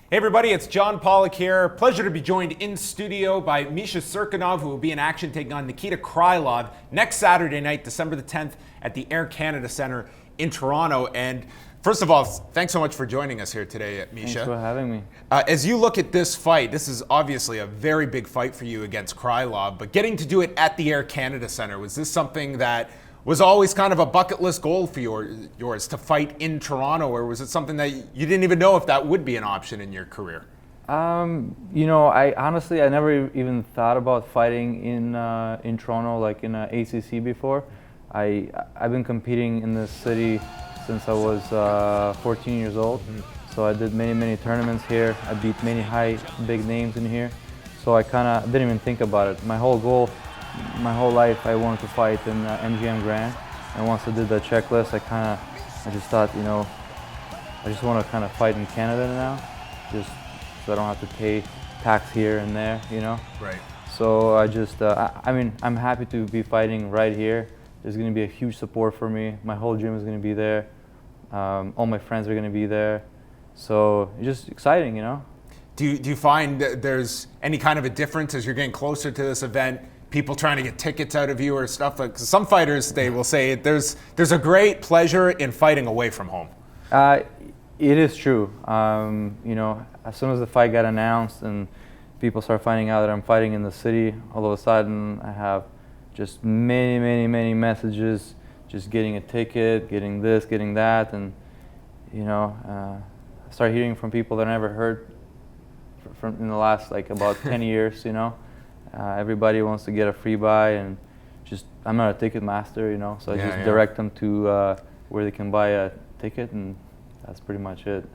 Hey everybody, it's John Pollock here. Pleasure to be joined in studio by Misha Cirkunov, who will be in action taking on Nikita Krylov next Saturday night, December the 10th, at the Air Canada Centre in Toronto. And first of all, thanks so much for joining us here today, Misha. Thanks for having me. As you look at this fight, this is obviously a very big fight for you against Krylov, but getting to do it at the Air Canada Centre, was this something that was always kind of a bucket list goal for yours to fight in Toronto, or was it something that you didn't even know if that would be an option in your career? I honestly never even thought about fighting in Toronto, like in ACC before. I've been competing in this city since I was 14 years old. So I did many tournaments here. I beat many big names in here. So I kind of didn't even think about it. My whole life I wanted to fight in MGM Grand, and once I did that checklist, I just thought, I just want to kind of fight in Canada now, just so I don't have to pay tax here and there, Right. So I just, I'm happy to be fighting right here. There's going to be a huge support for me. My whole gym is going to be there. All my friends are going to be there. So it's just exciting, Do you find that there's any kind of a difference as you're getting closer to this event? People trying to get tickets out of you or stuff like. Some fighters, they will say there's a great pleasure in fighting away from home. It is true. As soon as the fight got announced and people start finding out that I'm fighting in the city, all of a sudden I have just many messages, just getting a ticket, getting this, getting that, and I start hearing from people that I never heard from in the last about 10 years. Everybody wants to get a free buy, and I'm not a ticket master, so I just direct them to where they can buy a ticket, and that's pretty much it.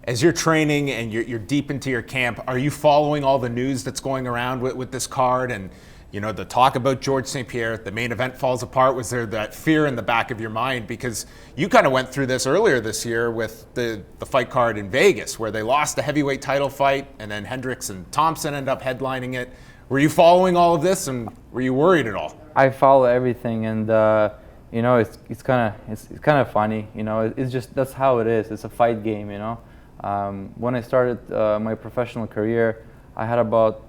As you're training and you're deep into your camp, are you following all the news that's going around with this card and the talk about George St. Pierre, the main event falls apart? Was there that fear in the back of your mind? Because you kind of went through this earlier this year with the fight card in Vegas, where they lost the heavyweight title fight, and then Hendricks and Thompson ended up headlining it. Were you following all of this, and were you worried at all? I follow everything, and it's kind of funny. It's just that's how it is. It's a fight game. When I started my professional career, I had about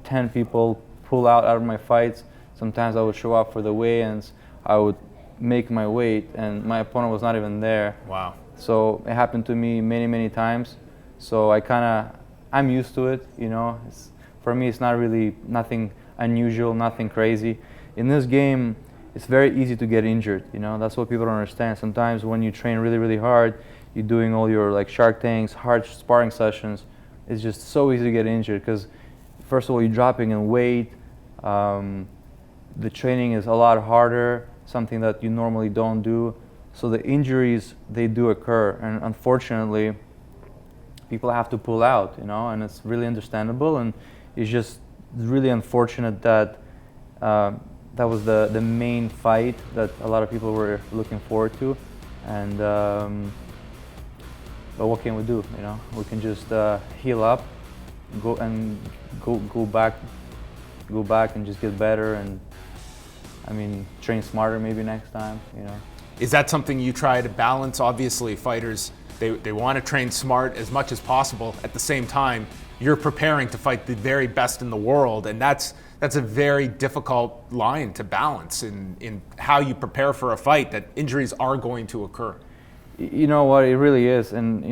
10 people pull out of my fights. Sometimes I would show up for the weigh-ins. I would make my weight, and my opponent was not even there. Wow. So it happened to me many times. So I'm used to it. For me, it's not really nothing unusual, nothing crazy. In this game, it's very easy to get injured. That's what people don't understand. Sometimes when you train really hard, you're doing all your Shark Tanks, hard sparring sessions, it's just so easy to get injured because, first of all, you're dropping in weight. The training is a lot harder, something that you normally don't do. So the injuries, they do occur, and unfortunately, people have to pull out. And it's really understandable. And it's just really unfortunate that that was the main fight that a lot of people were looking forward to, and but what can we do? We can just heal up, go back and just get better, and train smarter maybe next time. Is that something you try to balance? Obviously, fighters they want to train smart as much as possible. At the same time, you're preparing to fight the very best in the world, and that's a very difficult line to balance in how you prepare for a fight, that injuries are going to occur. You know what, it really is. And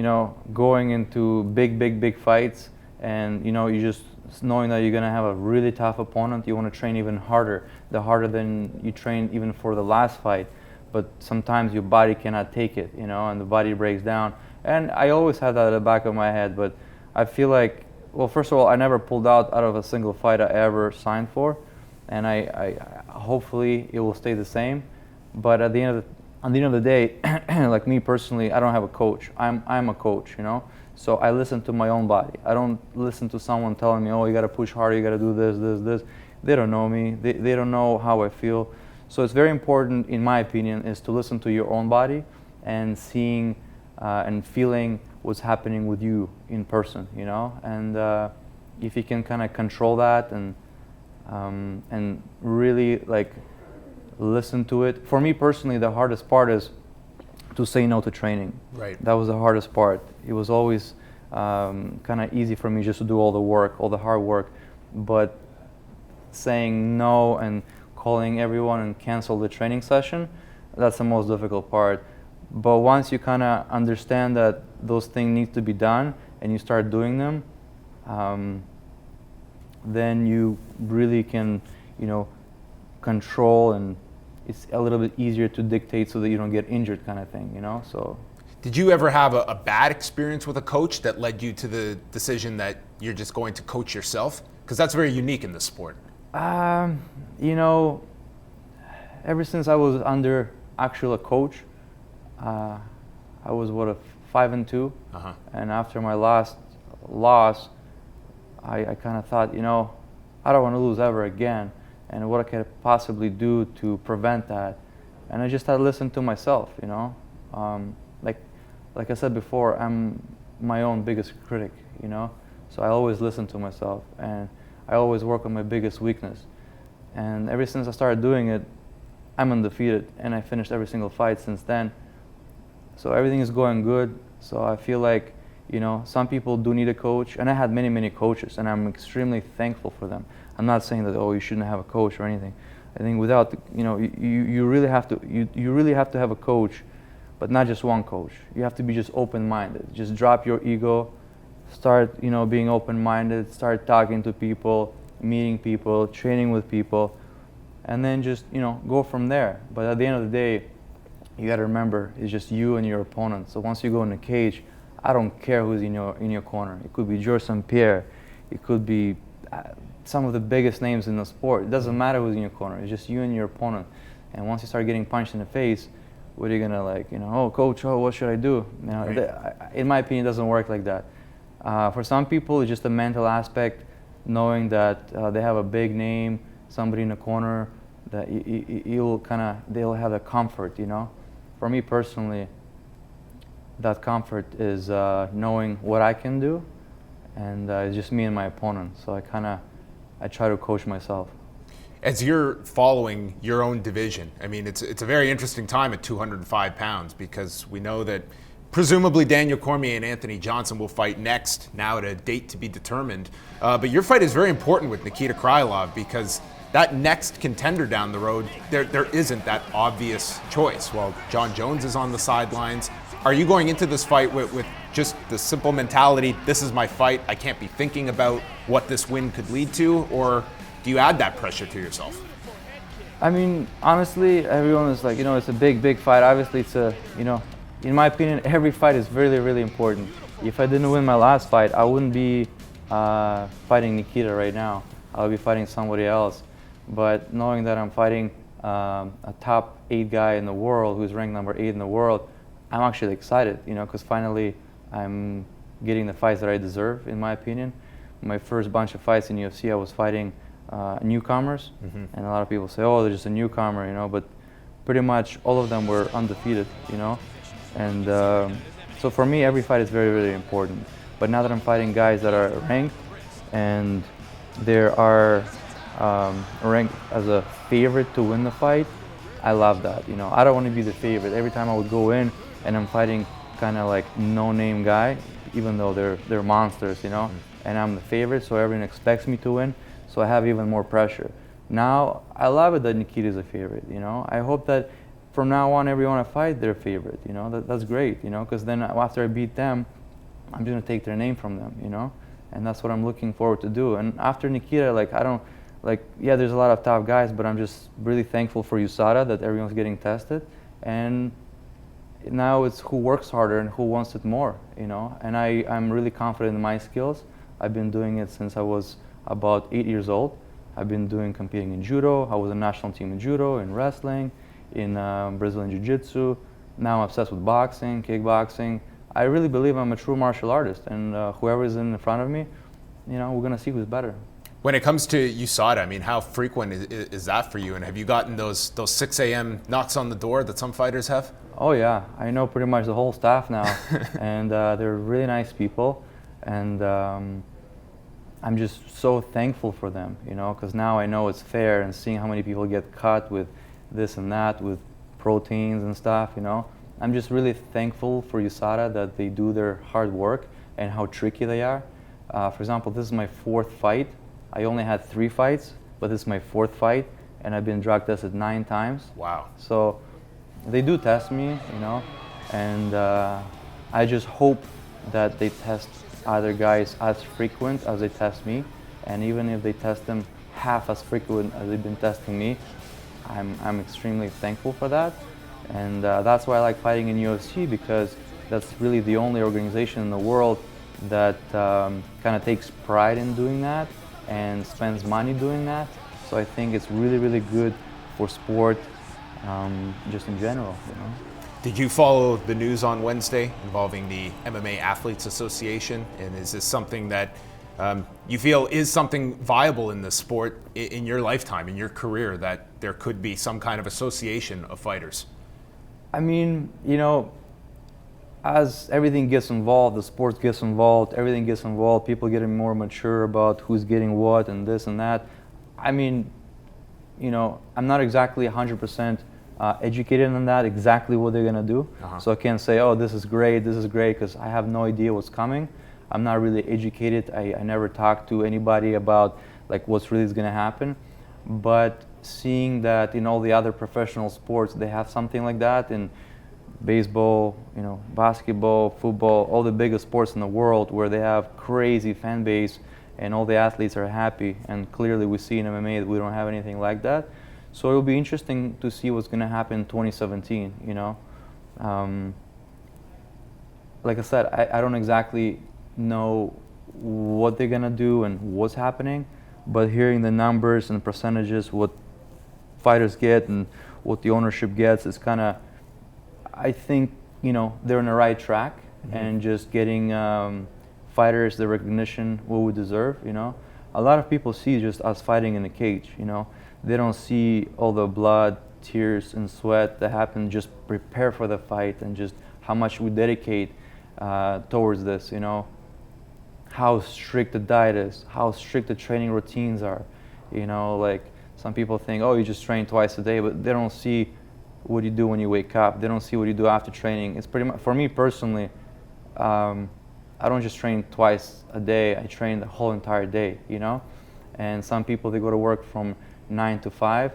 going into big fights, and you just knowing that you're going to have a really tough opponent, you want to train even harder than you train even for the last fight. But sometimes your body cannot take it, and the body breaks down. And I always had that at the back of my head, but I feel like, well, first of all, I never pulled out of a single fight I ever signed for, and I hopefully it will stay the same. But at the end of the day, like me personally, I don't have a coach. I'm a coach, So I listen to my own body. I don't listen to someone telling me, oh, you got to push harder, you got to do this. They don't know me. They don't know how I feel. So it's very important, in my opinion, is to listen to your own body and seeing and feeling what's happening with you in person, And if you can kind of control that and really listen to it. For me personally, the hardest part is to say no to training. Right. That was the hardest part. It was always kind of easy for me just to do all the work, all the hard work. But saying no and calling everyone and cancel the training session, that's the most difficult part. But once you kind of understand that those things need to be done and you start doing them, then you really can, control, and it's a little bit easier to dictate so that you don't get injured, kind of thing, So. Did you ever have a bad experience with a coach that led you to the decision that you're just going to coach yourself? Because that's very unique in this sport. Ever since I was under a coach, I was 5-2, and after my last loss, I kind of thought, I don't want to lose ever again, and what I could possibly do to prevent that. And I just had to listen to myself, like I said before, I'm my own biggest critic, So I always listen to myself, and I always work on my biggest weakness. And ever since I started doing it, I'm undefeated, and I finished every single fight since then. So everything is going good. So I feel like, some people do need a coach, and I had many, many coaches, and I'm extremely thankful for them. I'm not saying that, you shouldn't have a coach or anything. I think without, you really have to, you really have to have a coach, but not just one coach. You have to be just open-minded. Just drop your ego, start, being open-minded, start talking to people, meeting people, training with people, and then just, go from there. But at the end of the day, you got to remember, it's just you and your opponent. So once you go in the cage, I don't care who's in your corner. It could be George St. Pierre. It could be some of the biggest names in the sport. It doesn't matter who's in your corner. It's just you and your opponent. And once you start getting punched in the face, what are you gonna coach, what should I do? Right. In my opinion, it doesn't work like that. For some people, it's just a mental aspect, knowing that they have a big name, somebody in the corner, that they'll have the comfort, For me personally, that comfort is knowing what I can do, and it's just me and my opponent. So I try to coach myself. As you're following your own division, I mean, it's a very interesting time at 205 pounds, because we know that presumably Daniel Cormier and Anthony Johnson will fight next, now at a date to be determined. But your fight is very important with Nikita Krylov, because that next contender down the road, there isn't that obvious choice. Well, John Jones is on the sidelines. Are you going into this fight with just the simple mentality, this is my fight, I can't be thinking about what this win could lead to, or do you add that pressure to yourself? I mean, honestly, everyone is like, it's a big, big fight. Obviously, it's in my opinion, every fight is really, really important. If I didn't win my last fight, I wouldn't be fighting Nikita right now. I would be fighting somebody else. But knowing that I'm fighting a top 8 guy in the world, who's ranked number 8 in the world, I'm actually excited, because finally I'm getting the fights that I deserve, in my opinion. My first bunch of fights in UFC, I was fighting newcomers, and a lot of people say, they're just a newcomer, but pretty much all of them were undefeated, and so for me, every fight is very, very important. But now that I'm fighting guys that are ranked, and they are ranked as a favorite to win the fight, I love that. I don't want to be the favorite. Every time I would go in and I'm fighting kind of like no-name guy, even though they're monsters, and I'm the favorite, so everyone expects me to win. So I have even more pressure. Now, I love it that Nikita is a favorite, I hope that from now on, everyone I fight, they're a favorite, that's great, because then after I beat them, I'm going to take their name from them, and that's what I'm looking forward to do. And after Nikita, there's a lot of top guys, but I'm just really thankful for USADA that everyone's getting tested, and now it's who works harder and who wants it more, and I'm really confident in my skills. I've been doing it since I was about 8 years old. I've been competing in judo. I was a national team in judo, in wrestling, in Brazilian Jiu-Jitsu. Now I'm obsessed with boxing, kickboxing. I really believe I'm a true martial artist, and whoever is in front of me, we're gonna see who's better. When it comes to USADA, I mean, how frequent is that for you? And have you gotten those 6 a.m. knocks on the door that some fighters have? Oh yeah, I know pretty much the whole staff now, and they're really nice people, and I'm just so thankful for them, because now I know it's fair, and seeing how many people get cut with this and that, with proteins and stuff, I'm just really thankful for USADA that they do their hard work, and how tricky they are. For example, this is my 4th fight. I only had 3 fights, but this is my 4th fight, and I've been drug tested 9 times. Wow. So they do test me, you know, and I just hope that they test other guys as frequent as they test me, and even if they test them half as frequent as they've been testing me, I'm extremely thankful for that. And that's why I like fighting in UFC, because that's really the only organization in the world that kind of takes pride in doing that and spends money doing that. So I think it's really, really good for sport, just in general, you know. Did you follow the news on Wednesday involving the MMA Athletes Association? And is this something that you feel is something viable in the sport in your lifetime, in your career, that there could be some kind of association of fighters? I mean, you know, as everything gets involved, the sport gets involved, everything gets involved, people getting more mature about who's getting what and this and that. I mean, you know, I'm not exactly 100% educated on that, exactly what they're going to do. So I can't say, oh, this is great, because I have no idea what's coming. I'm not really educated. I never talked to anybody about like what's really going to happen. But seeing that in all the other professional sports, they have something like that in baseball, you know, basketball, football, all the biggest sports in the world where they have crazy fan base and all the athletes are happy. And clearly we see in MMA that we don't have anything like that. So it'll be interesting to see what's going to happen in 2017, you know. Like I said, I don't exactly know what they're going to do and what's happening, but hearing the numbers and percentages, what fighters get and what the ownership gets, is kind of, I think, you know, they're on the right track. And just getting fighters the recognition what we deserve, you know. A lot of people see just us fighting in the cage, you know. They don't see all the blood, tears, and sweat that happen just prepare for the fight, and just how much we dedicate towards this, you know. How strict the diet is, how strict the training routines are, you know. Like some people think, oh, you just train twice a day, but they don't see what you do when you wake up. They don't see what you do after training. It's pretty much, for me personally, I don't just train twice a day. I train the whole entire day, you know. And some people, they go to work from 9 to 5.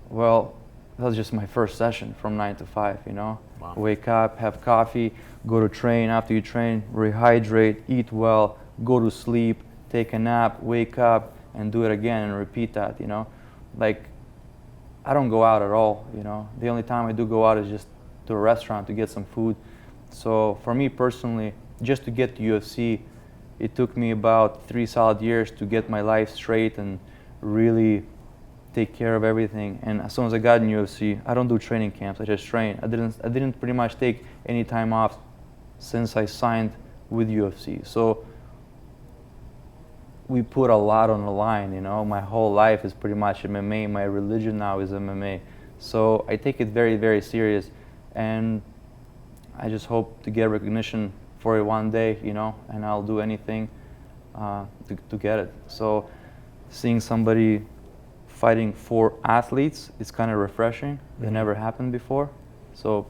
Well, that was just my first session from 9 to 5, you know. Wow. Wake up, have coffee, go to train. After you train, rehydrate, eat well, go to sleep, take a nap, wake up, and do it again and repeat that, you know. Like, I don't go out at all, you know. The only time I do go out is just to a restaurant to get some food. So for me personally, just to get to UFC, it took me about 3 solid years to get my life straight and really take care of everything. And as soon as I got in UFC, I don't do training camps. I just train. I didn't pretty much take any time off since I signed with UFC. So we put a lot on the line, you know. My whole life is pretty much MMA. My religion now is MMA. So I take it very, very serious. And I just hope to get recognition for it one day, you know, and I'll do anything to get it. So seeing somebody fighting for athletes, it's kind of refreshing. It never happened before. So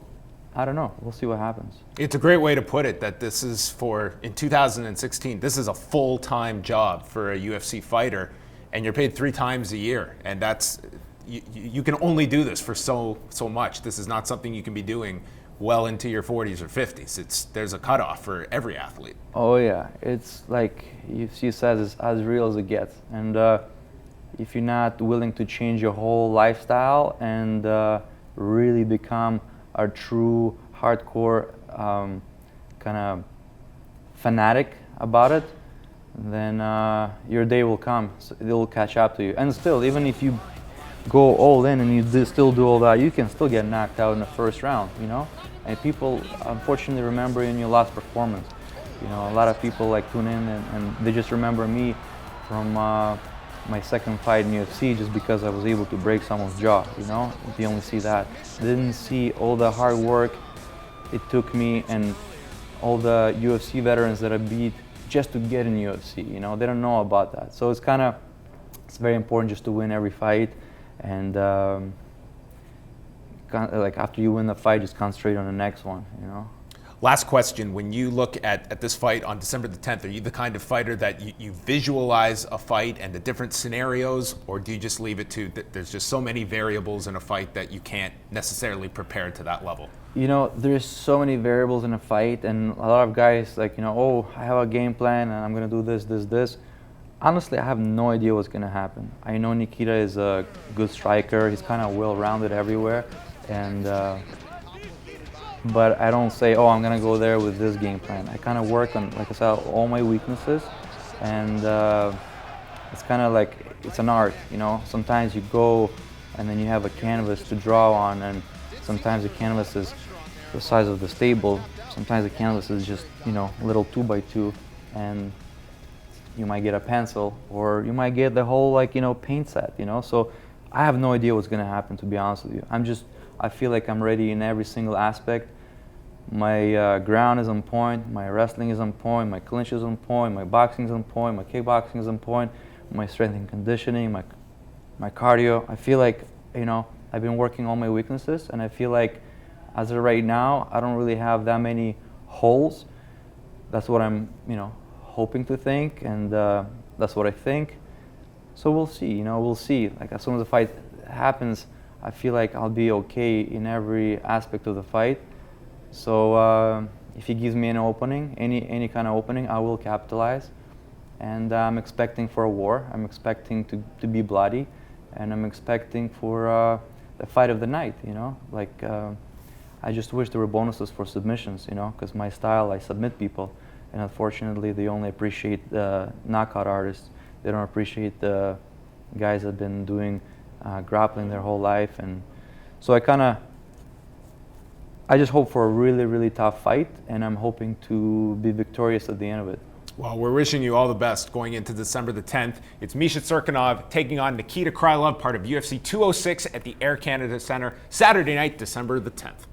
I don't know. We'll see what happens. It's a great way to put it, that this is for, in 2016, this is a full-time job for a UFC fighter, and you're paid 3 times a year. And that's, you can only do this for so much. This is not something you can be doing well into your 40s or 50s. There's a cutoff for every athlete. Oh yeah, it's like UFC says, it's as real as it gets. And if you're not willing to change your whole lifestyle and really become a true hardcore kind of fanatic about it, then your day will come. So it will catch up to you. And still, even if you go all in and you still do all that, you can still get knocked out in the first round, you know. And people unfortunately remember in your last performance. You know, a lot of people like tune in and they just remember me from my second fight in UFC just because I was able to break someone's jaw, you know. They only see that. They didn't see all the hard work it took me and all the UFC veterans that I beat just to get in UFC, you know. They don't know about that. So it's very important just to win every fight. And like after you win the fight, just concentrate on the next one, you know. Last question, when you look at this fight on December the 10th, are you the kind of fighter that you visualize a fight and the different scenarios, or do you just leave it to that there's just so many variables in a fight that you can't necessarily prepare to that level? You know, there's so many variables in a fight, and a lot of guys like, you know, oh, I have a game plan and I'm gonna do this, this, this. Honestly, I have no idea what's gonna happen. I know Nikita is a good striker. He's kind of well-rounded everywhere, and but I don't say, oh, I'm gonna go there with this game plan. I kind of work on, like I said, all my weaknesses, and it's kind of like, it's an art, you know. Sometimes you go and then you have a canvas to draw on, and sometimes the canvas is the size of the table. Sometimes the canvas is just, you know, a little 2x2, and you might get a pencil, or you might get the whole, like, you know, paint set, you know. So I have no idea what's gonna happen, to be honest with you. I feel like I'm ready in every single aspect. My ground is on point, my wrestling is on point, my clinch is on point, my boxing is on point, my kickboxing is on point, my strength and conditioning, my cardio. I feel like, you know, I've been working on my weaknesses, and I feel like as of right now, I don't really have that many holes. That's what I'm, you know, hoping to think, and that's what I think. So we'll see, you know, we'll see. Like, as soon as the fight happens, I feel like I'll be okay in every aspect of the fight. So if he gives me an opening, any kind of opening, I will capitalize. And I'm expecting for a war. I'm expecting to be bloody, and I'm expecting for the fight of the night, you know. Like, I just wish there were bonuses for submissions, you know, because my style, I submit people, and unfortunately they only appreciate the knockout artists. They don't appreciate the guys that have been doing grappling their whole life. And so I just hope for a really, really tough fight, and I'm hoping to be victorious at the end of it. Well, we're wishing you all the best going into December the 10th. It's Misha Cirkunov taking on Nikita Krylov, part of UFC 206 at the Air Canada Centre, Saturday night, December the 10th.